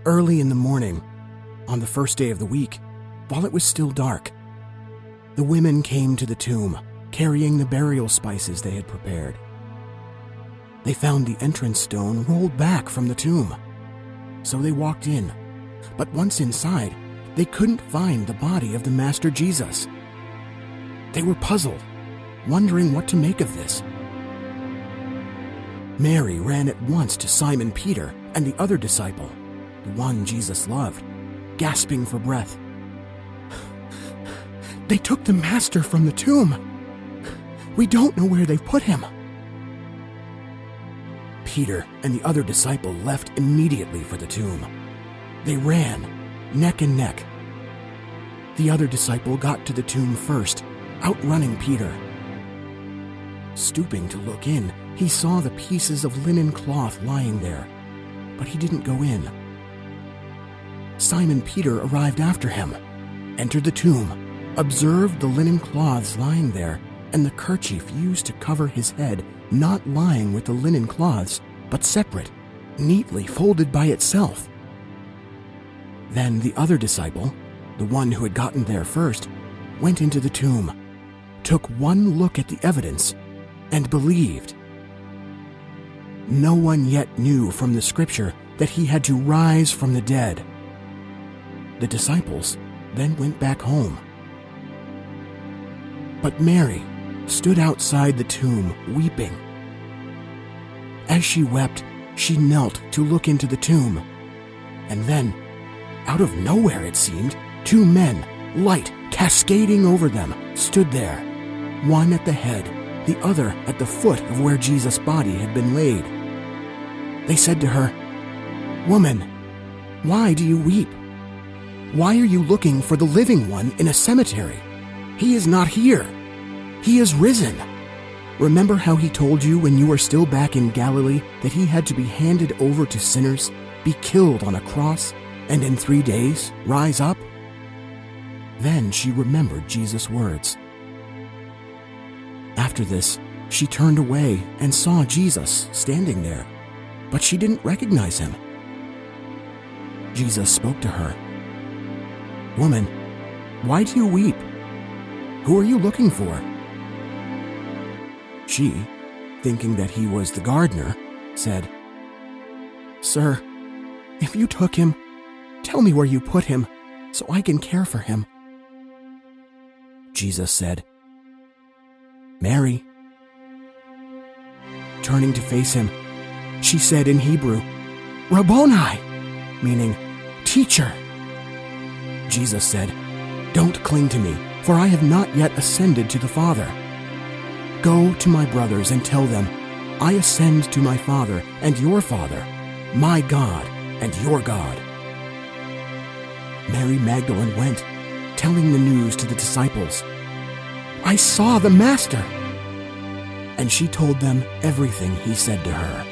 Early in the morning, on the first day of the week, while it was still dark, the women came to the tomb, carrying the burial spices they had prepared. They found the entrance stone rolled back from the tomb. So they walked in, but once inside, they couldn't find the body of the Master Jesus. They were puzzled, wondering what to make of this. Mary ran at once to Simon Peter and the other disciple, the one Jesus loved, gasping for breath. "They took the Master from the tomb. We don't know where they've put him." Peter and the other disciple left immediately for the tomb. They ran, neck and neck. The other disciple got to the tomb first, outrunning Peter. Stooping to look in, he saw the pieces of linen cloth lying there, but he didn't go in. Simon Peter arrived after him, entered the tomb, observed the linen cloths lying there, and the kerchief used to cover his head not lying with the linen cloths, but separate, neatly folded by itself. Then the other disciple, the one who had gotten there first, went into the tomb, took one look at the evidence, and believed. No one yet knew from the scripture that he had to rise from the dead. The disciples then went back home. But Mary stood outside the tomb weeping. As she wept, she knelt to look into the tomb. And then, out of nowhere it seemed, two men, light cascading over them, stood there, one at the head, the other at the foot of where Jesus' body had been laid. They said to her, "Woman, why do you weep? Why are you looking for the living one in a cemetery? He is not here. He is risen. Remember how he told you when you were still back in Galilee that he had to be handed over to sinners, be killed on a cross, and in 3 days rise up?" Then she remembered Jesus' words. After this, she turned away and saw Jesus standing there, but she didn't recognize him. Jesus spoke to her. "Woman, why do you weep? Who are you looking for?" She, thinking that he was the gardener, said, "Sir, if you took him, tell me where you put him so I can care for him." Jesus said, "Mary." Turning to face him, she said in Hebrew, "Rabboni," meaning teacher. Jesus said, "Don't cling to me, for I have not yet ascended to the Father. Go to my brothers and tell them, I ascend to my Father and your Father, my God and your God." Mary Magdalene went, telling the news to the disciples. "I saw the Master!" And she told them everything he said to her.